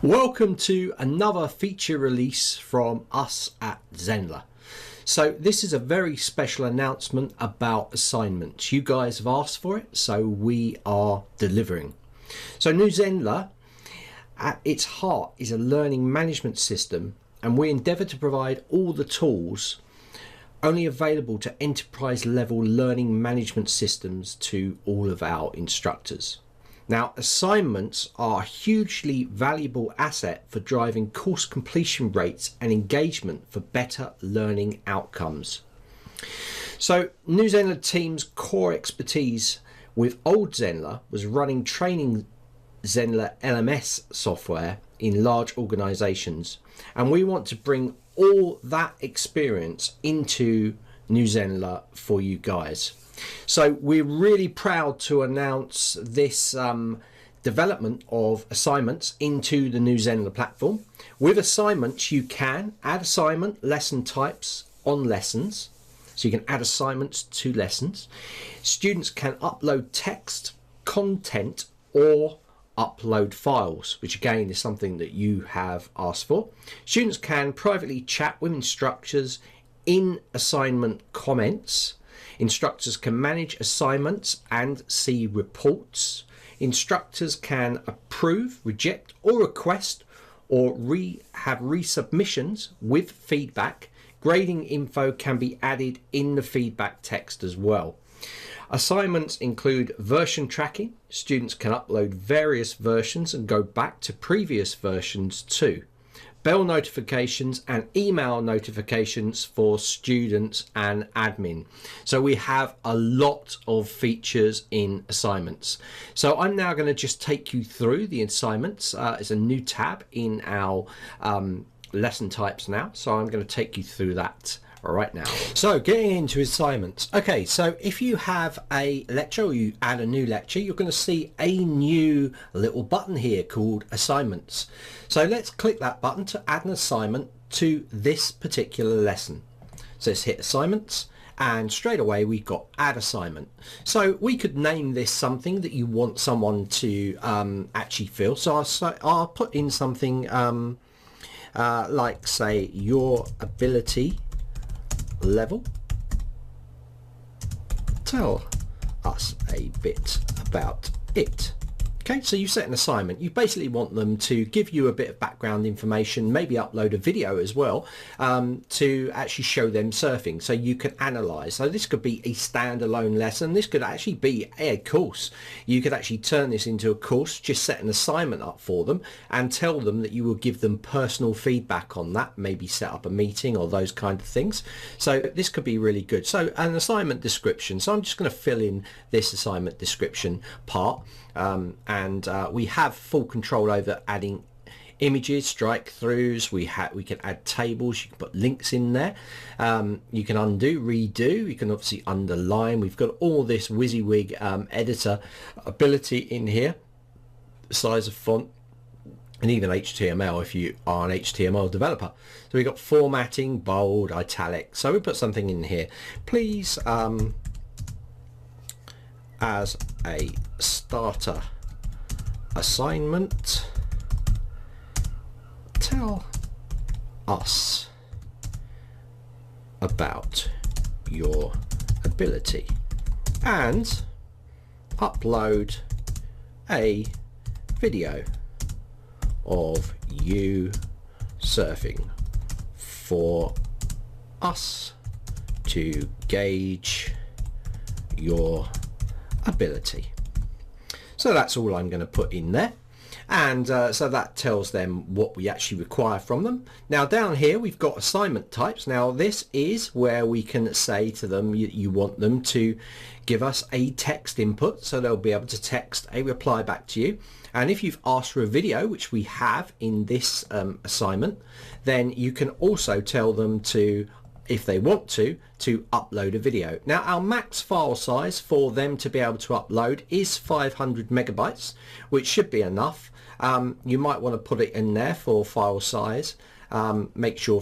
Welcome to another feature release from us at Zenler. So this is a very special announcement about assignments. You guys have asked for it, so we are delivering. So New Zenler, at its heart, is a learning management system, and we endeavour to provide all the tools only available to enterprise level learning management systems to all of our instructors. Now, assignments are a hugely valuable asset for driving course completion rates and engagement for better learning outcomes. So, New Zenler team's core expertise with Old Zenler was running training Zenler LMS software in large organizations, and we want to bring all that experience into New Zenler for you guys. So we're really proud to announce this development of assignments into the New Zenler platform. With assignments, you can add assignment lesson types on lessons. So you can add assignments to lessons. Students can upload text, content, or upload files, which again is something that you have asked for. Students can privately chat with instructors in assignment comments. Instructors can manage assignments and see reports. Instructors can approve, reject, or request or have resubmissions with feedback. Grading info can be added in the feedback text as well. Assignments include version tracking. Students can upload various versions and go back to previous versions too. Bell notifications and email notifications for students and admin. So we have a lot of features in assignments. So I'm now going to just take you through the assignments. It's a new tab in our lesson types now. So I'm going to take you through that right now. So getting into assignments. Okay, so if you have a lecture or you add a new lecture, you're going to see a new little button here called assignments. So let's click that button to add an assignment to this particular lesson. So let's hit assignments, and straight away we've got add assignment. So we could name this something that you want someone to actually fill. So I'll put in something like, say, your ability level. Tell us a bit about it. Okay, so you set an assignment. You basically want them to give you a bit of background information, maybe upload a video as well, to actually show them surfing so you can analyze. So this could be a standalone lesson. This could actually be a course. You could actually turn this into a course, just set an assignment up for them and tell them that you will give them personal feedback on that, maybe set up a meeting or those kind of things. So this could be really good. So an assignment description. So I'm just going to fill in this assignment description part. And we have full control over adding images, strike throughs. We can add tables. You can put links in there. You can undo, redo. You can obviously underline. We've got all this WYSIWYG editor ability in here, size of font, and even HTML if you are an HTML developer. So we've got formatting, bold, italic. So we put something in here. Please, as a starter assignment, tell us about your ability and upload a video of you surfing for us to gauge your ability. So that's all I'm going to put in there, and so that tells them what we actually require from them. Now down here we've got assignment types. Now this is where we can say to them you want them to give us a text input, so they'll be able to text a reply back to you. And if you've asked for a video, which we have in this assignment, then you can also tell them to, if they want to upload a video. Now our max file size for them to be able to upload is 500 megabytes, which should be enough. You might want to put it in there for file size. Make sure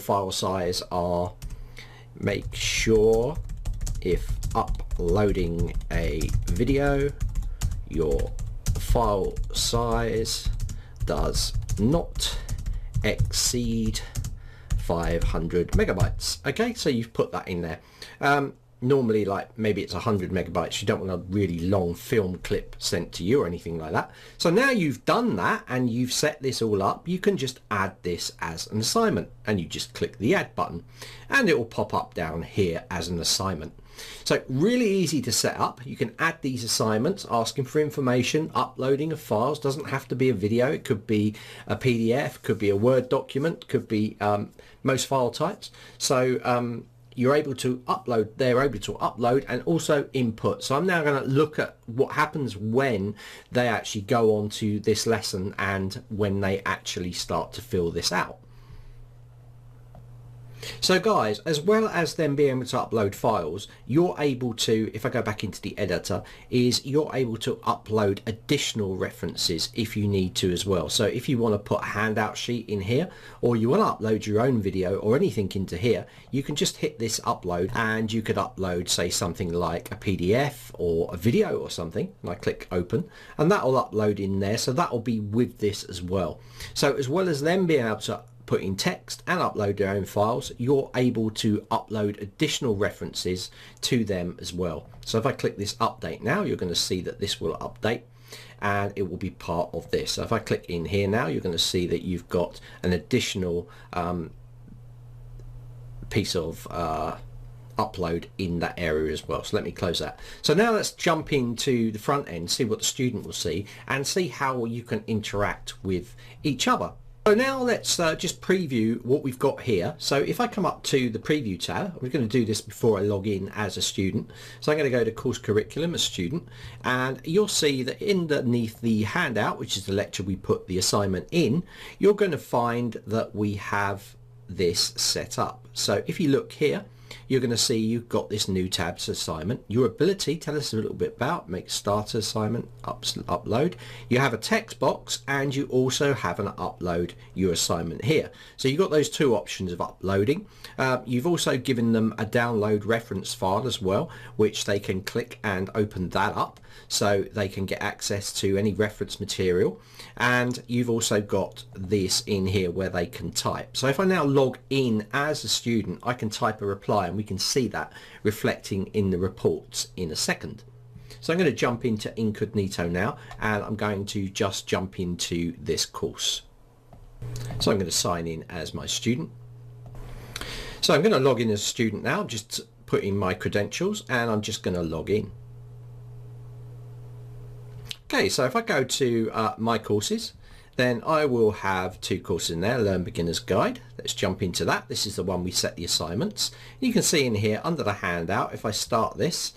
if uploading a video, your file size does not exceed 500 megabytes. Okay, so you've put that in there. Normally, like maybe it's 100 megabytes. You don't want a really long film clip sent to you or anything like that. So now you've done that and you've set this all up, you can just add this as an assignment, and you just click the add button and it will pop up down here as an assignment. So really easy to set up. You can add these assignments, asking for information, uploading of files. Doesn't have to be a video. It could be a PDF, could be a Word document, could be most file types. So you're able to upload, they're able to upload and also input. So I'm now going to look at what happens when they actually go on to this lesson and when they actually start to fill this out. So guys, as well as them being able to upload files, you're able to, if I go back into the editor, is you're able to upload additional references if you need to as well. So if you want to put a handout sheet in here, or you want to upload your own video or anything into here, you can just hit this upload and you could upload, say, something like a PDF or a video or something, and I click open and that will upload in there. So that will be with this as well. So as well as them being able to put in text and upload their own files, you're able to upload additional references to them as well. So if I click this update now, you're going to see that this will update and it will be part of this. So if I click in here now, you're going to see that you've got an additional piece of upload in that area as well. So let me close that. So now let's jump into the front end, see what the student will see and see how you can interact with each other. So now let's just preview what we've got here. So if I come up to the preview tab, we're going to do this before I log in as a student. So I'm going to go to course curriculum, a student, and you'll see that underneath the handout, which is the lecture we put the assignment in, you're going to find that we have this set up. So if you look here, you're going to see you've got this new tabs assignment. Your ability, tell us a little bit about, make starter assignment, upload. You have a text box and you also have an upload your assignment here. So you've got those two options of uploading. You've also given them a download reference file as well, which they can click and open that up so they can get access to any reference material. And you've also got this in here where they can type. So if I now log in as a student, I can type a reply and we can see that reflecting in the reports in a second. So I'm going to jump into incognito now and I'm going to just jump into this course. So I'm going to sign in as my student. So I'm going to log in as a student now, just put in my credentials and I'm just going to log in. Okay, so if I go to my courses, then I will have two courses in there, Learn Beginner's Guide. Let's jump into that. This is the one we set the assignments. You can see in here under the handout, if I start this,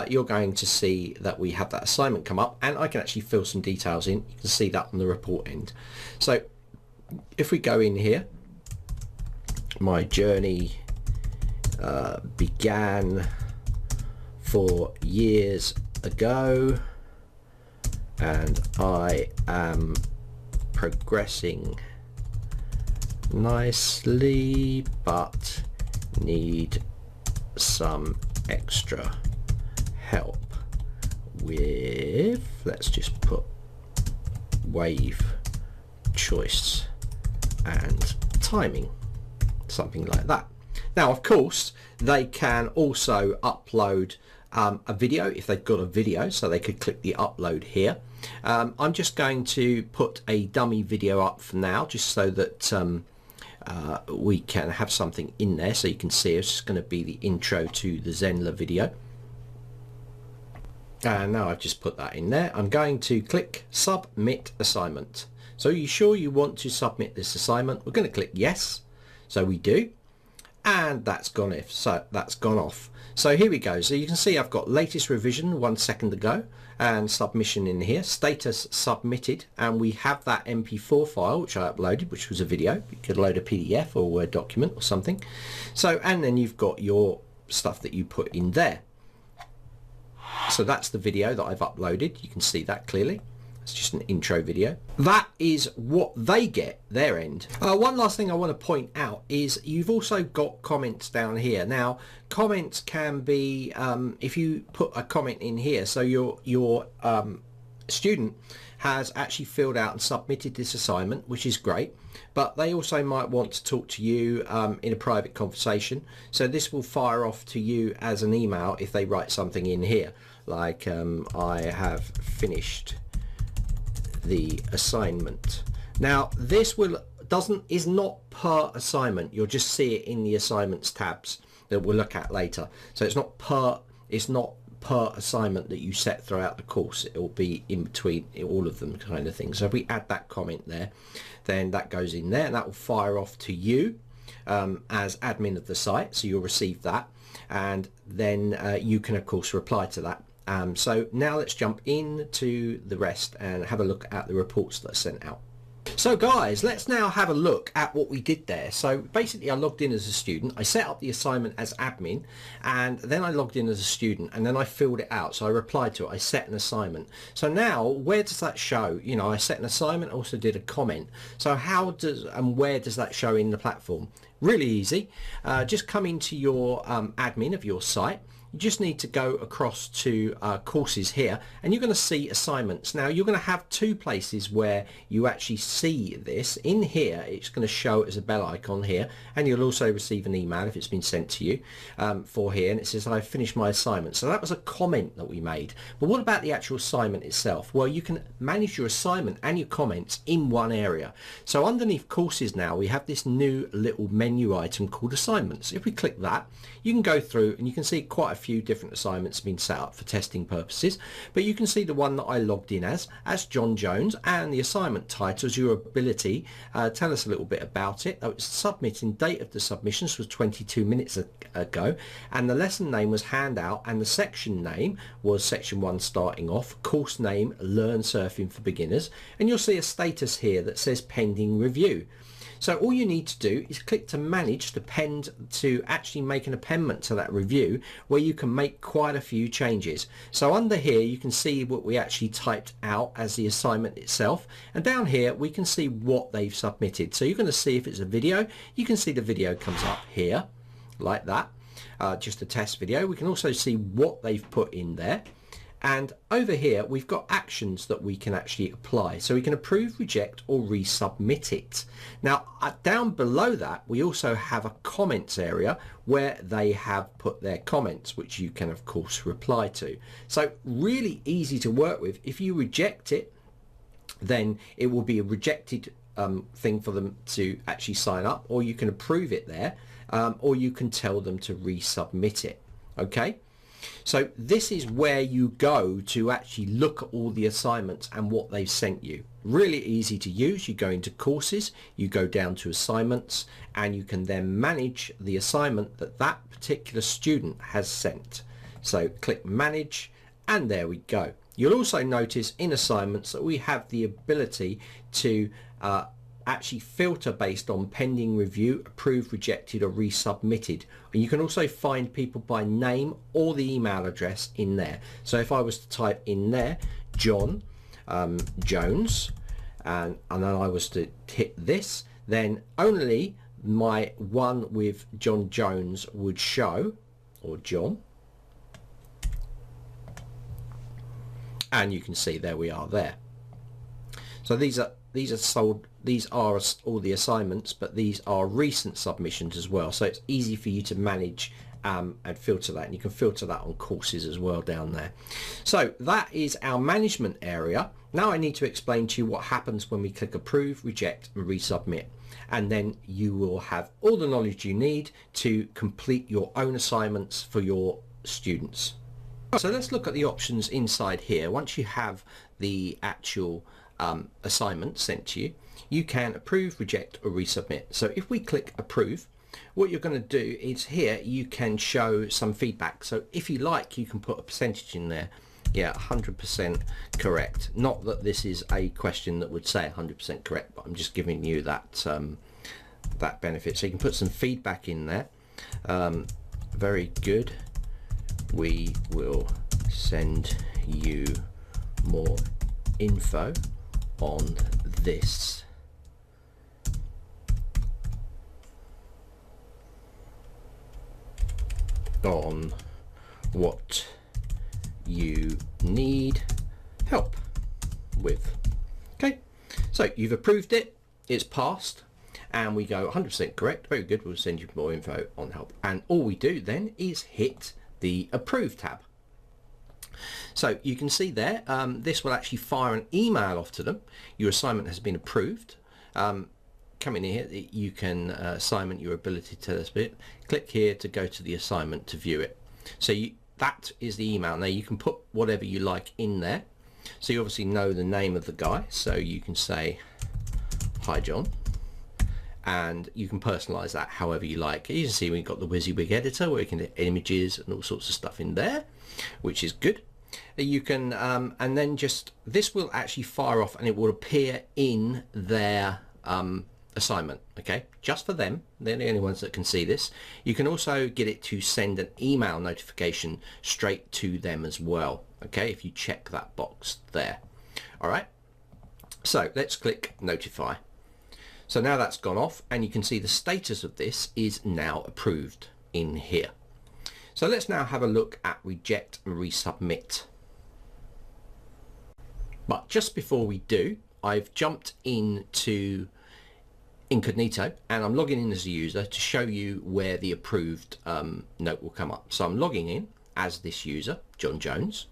you're going to see that we have that assignment come up and I can actually fill some details in. You can see that on the report end. So if we go in here, my journey began 4 years ago and I am progressing nicely but need some extra help with, let's just put wave choice and timing, something like that. Now of course they can also upload a video if they've got a video, so they could click the upload here. I'm just going to put a dummy video up for now just so that we can have something in there so you can see. It's just going to be the intro to the Zenler video. And now I've just put that in there. I'm going to click submit assignment. So are you sure you want to submit this assignment? We're going to click yes. So we do. And that's gone off. So that's gone off. So here we go. So you can see I've got latest revision 1 second ago and submission in here, status submitted, and we have that MP4 file which I uploaded, which was a video. You could load a PDF or a Word document or something. So, and then you've got your stuff that you put in there. So that's the video that I've uploaded. You can see that clearly. It's just an intro video. That is what they get, their end. One last thing I want to point out is you've also got comments down here. Now, comments can be, if you put a comment in here, so your student has actually filled out and submitted this assignment, which is great, but they also might want to talk to you in a private conversation. So this will fire off to you as an email if they write something in here like I have finished the assignment. Now this is not per assignment. You'll just see it in the assignments tabs that we'll look at later. So it's not per assignment that you set throughout the course. It will be in between all of them, kind of thing. So if we add that comment there, then that goes in there, and that will fire off to you as admin of the site. So you'll receive that, and then you can of course reply to that. So now let's jump into the rest and have a look at the reports that are sent out. So guys, let's now have a look at what we did there. So basically I logged in as a student, I set up the assignment as admin, and then I logged in as a student, and then I filled it out. So I replied to it, I set an assignment. So now where does that show? You know, I set an assignment, also did a comment. So how does and where does that show in the platform? Really easy. Just come into your admin of your site. You just need to go across to courses here, and you're going to see assignments. Now you're going to have two places where you actually see this. In here it's going to show as a bell icon here, and you'll also receive an email if it's been sent to you for here, and it says I've finished my assignment. So that was a comment that we made. But what about the actual assignment itself? Well, you can manage your assignment and your comments in one area. So underneath courses now we have this new little menu item called assignments. If we click that, you can go through and you can see quite a few different assignments have been set up for testing purposes, but you can see the one that I logged in as John Jones, and the assignment title is your ability. Tell us a little bit about it. It's submitting date of the submissions was 22 minutes ago, and the lesson name was handout, and the section name was section 1 starting off, course name Learn Surfing for Beginners, and you'll see a status here that says pending review. So all you need to do is click to manage the pend to actually make an appendment to that review, where you can make quite a few changes. So under here you can see what we actually typed out as the assignment itself, and down here we can see what they've submitted. So you're going to see if it's a video, you can see the video comes up here like that, just a test video. We can also see what they've put in there. And over here we've got actions that we can actually apply. So we can approve, reject, or resubmit it. Now down below that we also have a comments area where they have put their comments, which you can of course reply to. So really easy to work with. If you reject it, then it will be a rejected thing for them to actually sign up, or you can approve it there, or you can tell them to resubmit it. Okay. So this is where you go to actually look at all the assignments and what they've sent you. Really easy to use. You go into courses, you go down to assignments, and you can then manage the assignment that that particular student has sent. So click manage, and there we go. You'll also notice in assignments that we have the ability to actually filter based on pending review, approved, rejected, or resubmitted. And you can also find people by name or the email address in there. So if I was to type in there John Jones, and then I was to hit this, then only my one with John Jones would show, or John, and you can see there we are there. So these are all the assignments, but these are recent submissions as well. So it's easy for you to manage and filter that, and you can filter that on courses as well down there. So that is our management area. Now I need to explain to you what happens when we click approve, reject, and resubmit, and then you will have all the knowledge you need to complete your own assignments for your students. So let's look at the options inside here. Once you have the actual assignment sent to you, you can approve, reject, or resubmit. So if we click approve, what you're going to do is here you can show some feedback. So if you like, you can put a percentage in there. Yeah, 100% correct. Not that this is a question that would say 100% correct, but I'm just giving you that that benefit. So you can put some feedback in there. Very good. We will send you more info on this. On what you need help. with. Okay, so you've approved it, it's passed, and we go 100% correct. Very good, we'll send you more info on help. And all we do then is hit the approve tab. So you can see there, this will actually fire an email off to them. Your assignment has been approved. Come in here, you can assignment your ability to this bit. Click here to go to the assignment to view it. So that is the email. Now you can put whatever you like in there. So you obviously know the name of the guy. So you can say, hi John. And you can personalize that however you like. You can see we've got the WYSIWYG editor where you can get images and all sorts of stuff in there, which is good. You can and then just this will actually fire off and it will appear in their assignment. Okay, just for them, they're the only ones that can see this. You can also get it to send an email notification straight to them as well. Okay, if you check that box there. All right, so let's click notify. So now that's gone off and you can see the status of this is now approved in here. So let's now have a look at reject and resubmit. But just before we do, I've jumped into incognito and I'm logging in as a user to show you where the approved note will come up. So I'm logging in as this user, John Jones,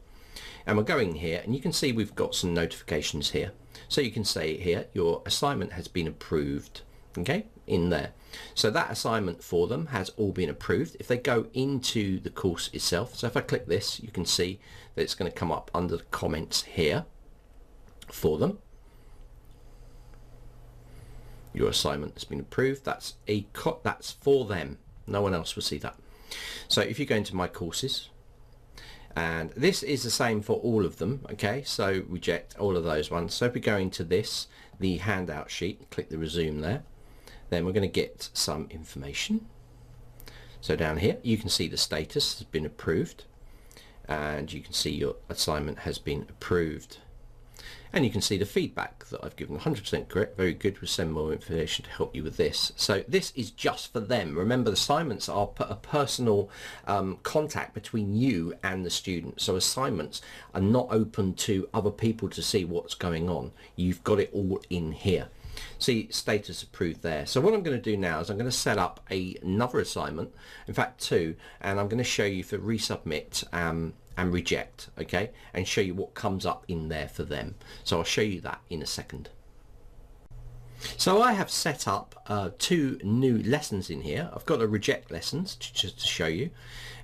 and we're going here and you can see we've got some notifications here. So you can say here, your assignment has been approved, okay, in there. So that assignment for them has all been approved. If they go into the course itself, so if I click this, you can see that it's going to come up under the comments here for them. Your assignment has been approved. That's for them. No one else will see that. So if you go into my courses, and this is the same for all of them, okay, so reject all of those ones. So if we go into this, the handout sheet, click the resume there, then we're going to get some information. So down here you can see the status has been approved and you can see your assignment has been approved. And you can see the feedback that I've given 100% correct, very good, we'll send more information to help you with this. So this is just for them. Remember, the assignments are a personal contact between you and the student. So assignments are not open to other people to see what's going on. You've got it all in here. See, status approved there. So what I'm going to do now is I'm going to set up another assignment, in fact two, and I'm going to show you for resubmit and reject, okay, and show you what comes up in there for them. So I'll show you that in a second. So I have set up two new lessons in here. I've got a reject lessons just to show you,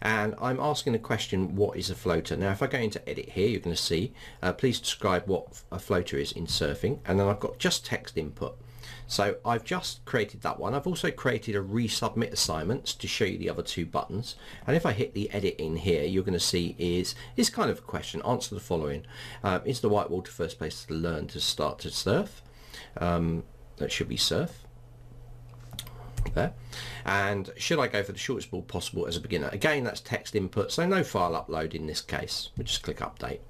and I'm asking the question, what is a floater? Now if I go into edit here, you're going to see please describe what a floater is in surfing, and then I've got just text input. So I've just created that one. I've also created a resubmit assignments to show you the other two buttons. And if I hit the edit in here, you're going to see is kind of a question. Answer the following. Is the whitewater first place to learn to start to surf? That should be surf. There. And should I go for the shortest board possible as a beginner? Again, that's text input, so no file upload in this case. We'll just click update.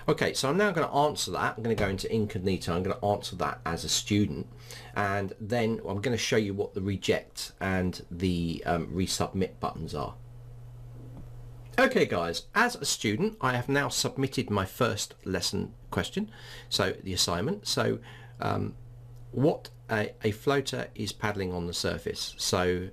Okay, so I'm now going to answer that. I'm going to go into incognito. I'm going to answer that as a student, and then I'm going to show you what the reject and the resubmit buttons are. Okay guys, as a student I have now submitted my first lesson question, so the assignment. So what a floater is paddling on the surface. So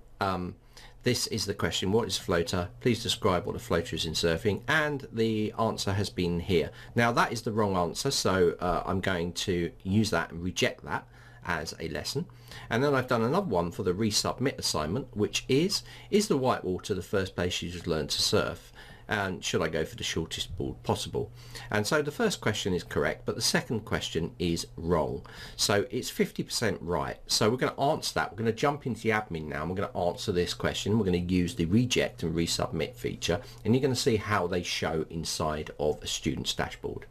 this is the question, what is a floater? Please describe what a floater is in surfing, and the answer has been here. Now that is the wrong answer, so I'm going to use that and reject that as a lesson. And then I've done another one for the resubmit assignment, which is the whitewater the first place you should learn to surf? And should I go for the shortest board possible? And so the first question is correct, but the second question is wrong. So it's 50% right. So we're going to answer that. We're going to jump into the admin now, and we're going to answer this question. We're going to use the reject and resubmit feature, and you're going to see how they show inside of a student's dashboard.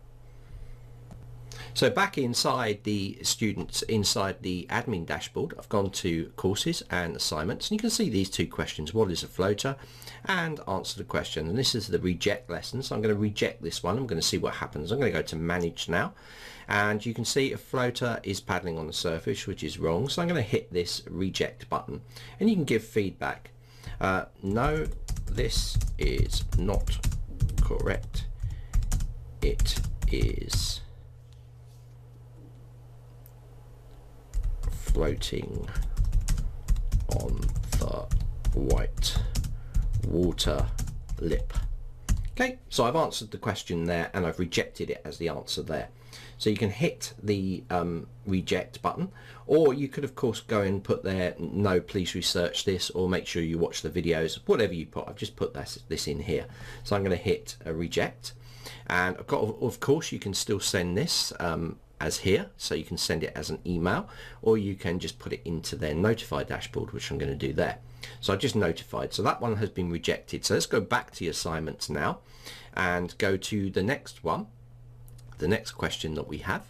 So back inside the students, inside the admin dashboard, I've gone to courses and assignments, and you can see these two questions, what is a floater, and answer the question. And this is the reject lesson, so I'm going to reject this one. I'm going to see what happens. I'm going to go to manage now, and you can see a floater is paddling on the surface, which is wrong. So I'm going to hit this reject button, and you can give feedback. No, this is not correct. It is floating on the white water lip. Okay, so I've answered the question there and I've rejected it as the answer there. So you can hit the reject button, or you could of course go and put there, no, please research this, or make sure you watch the videos, whatever you put. I've just put this in here. So I'm going to hit reject, and of course you can still send this as here, so you can send it as an email, or you can just put it into their notify dashboard, which I'm going to do there. So I just notified, so that one has been rejected. So let's go back to the assignments now and go to the next one, the next question that we have,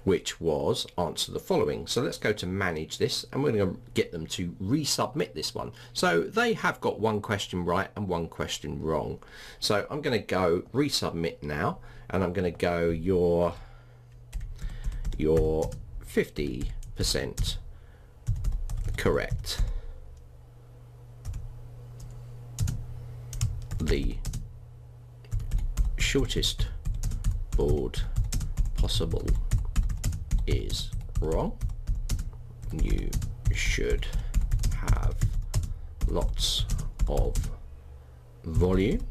which was answer the following. So let's go to manage this, and we're going to get them to resubmit this one. So they have got one question right and one question wrong. So I'm going to go resubmit now, and I'm going to go your 50% correct. The shortest board possible is wrong. You should have lots of volume,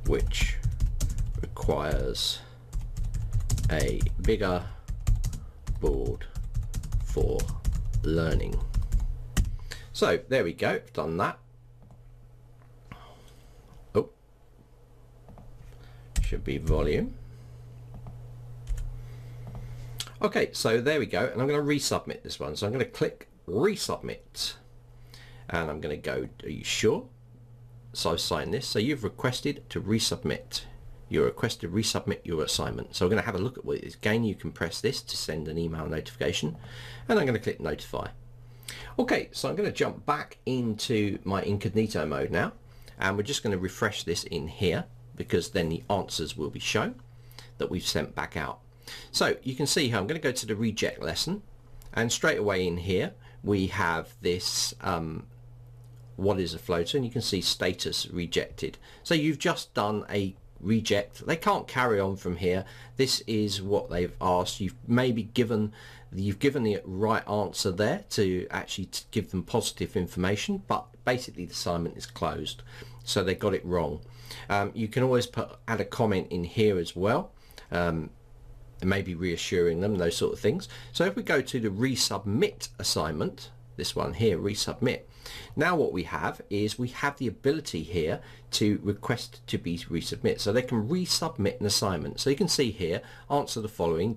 which requires a bigger board for learning. So there we go, I've done that. Oh, should be volume. Okay, so there we go, and I'm going to resubmit this one. So I'm going to click resubmit, and I'm going to go, are you sure? So I've signed this. So you've requested to resubmit. You're requested to resubmit your assignment. So we're going to have a look at what it is. Again, you can press this to send an email notification, and I'm going to click notify. Okay, so I'm going to jump back into my incognito mode now, and we're just going to refresh this in here, because then the answers will be shown that we've sent back out. So you can see here, I'm going to go to the reject lesson, and straight away in here we have this what is a floater, and you can see status rejected. So you've just done a reject. They can't carry on from here. This is what they've asked. You've given the right answer there to actually give them positive information, but basically the assignment is closed, so they got it wrong. You can always add a comment in here as well, and maybe reassuring them, those sort of things. So if we go to the resubmit assignment, this one here, resubmit, now what we have is we have the ability here to request to be resubmit, so they can resubmit an assignment. So you can see here, answer the following,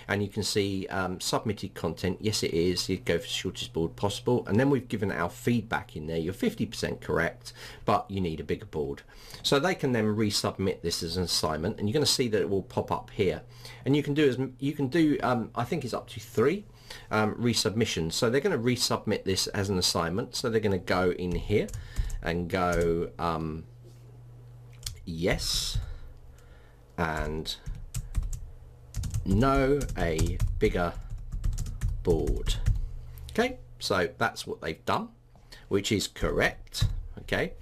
and you can see submitted content, yes it is, you go for shortest board possible, and then we've given our feedback in there. You're 50% correct, but you need a bigger board. So they can then resubmit this as an assignment, and you're going to see that it will pop up here, and you can do I think it's up to 3 resubmissions. So they're going to resubmit this as an assignment, so they're going to go in here and go yes and no, a bigger board. Okay, so that's what they've done, which is correct. Okay,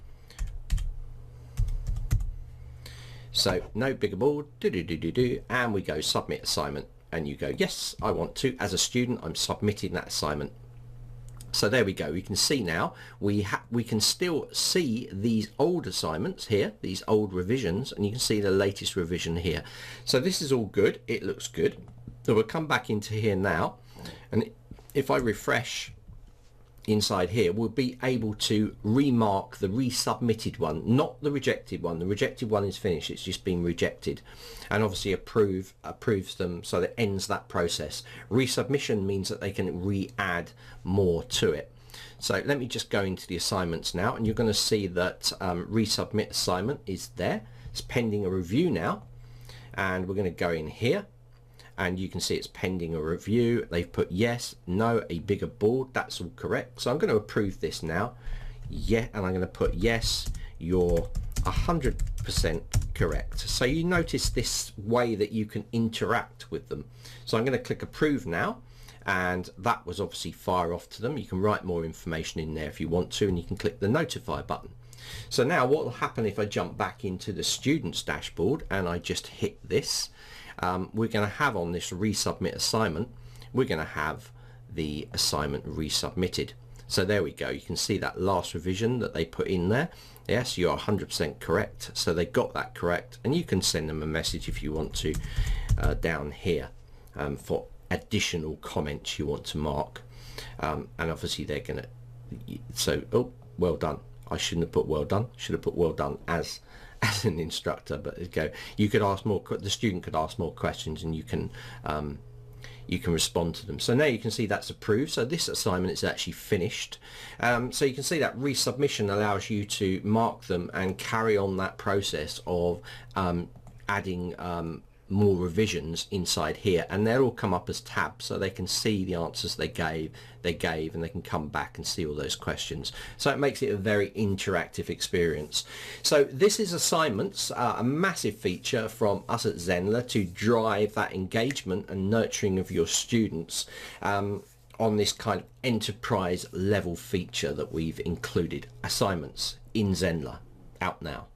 so no bigger board, and we go submit assignment, and you go, yes, I want to, as a student, I'm submitting that assignment. So there we go. We can see now, we can still see these old assignments here, these old revisions, and you can see the latest revision here. So this is all good. It looks good. So we'll come back into here now, and if I refresh inside here, we'll be able to remark the resubmitted one, not the rejected one. The rejected one is finished, it's just been rejected, and obviously approves them, so that ends that process. Resubmission means that they can re-add more to it. So let me just go into the assignments now, and you're going to see that resubmit assignment is there. It's pending a review now, and we're going to go in here, and you can see it's pending a review. They've put yes, no, a bigger board. That's all correct. So I'm going to approve this now. Yeah, and I'm going to put yes, you're 100% correct. So you notice this way that you can interact with them. So I'm going to click approve now, and that was obviously fire off to them. You can write more information in there if you want to, and you can click the notify button. So now what will happen if I jump back into the students dashboard and I just hit this, we're going to have on this resubmit assignment, we're going to have the assignment resubmitted. So there we go. You can see that last revision that they put in there. Yes, you're 100% correct. So they got that correct, and you can send them a message if you want to down here for additional comments you want to mark. And obviously they're going to, so, oh, well done. I shouldn't have put well done. Should have put well done as an instructor, but there you go. You could ask more, the student could ask more questions, and you can respond to them. So now you can see that's approved. So this assignment is actually finished. So you can see that resubmission allows you to mark them and carry on that process of adding more revisions inside here, and they'll all come up as tabs, so they can see the answers they gave, and they can come back and see all those questions. So it makes it a very interactive experience. So this is assignments, a massive feature from us at Zenler to drive that engagement and nurturing of your students on this kind of enterprise level feature that we've included. Assignments in Zenler, out now.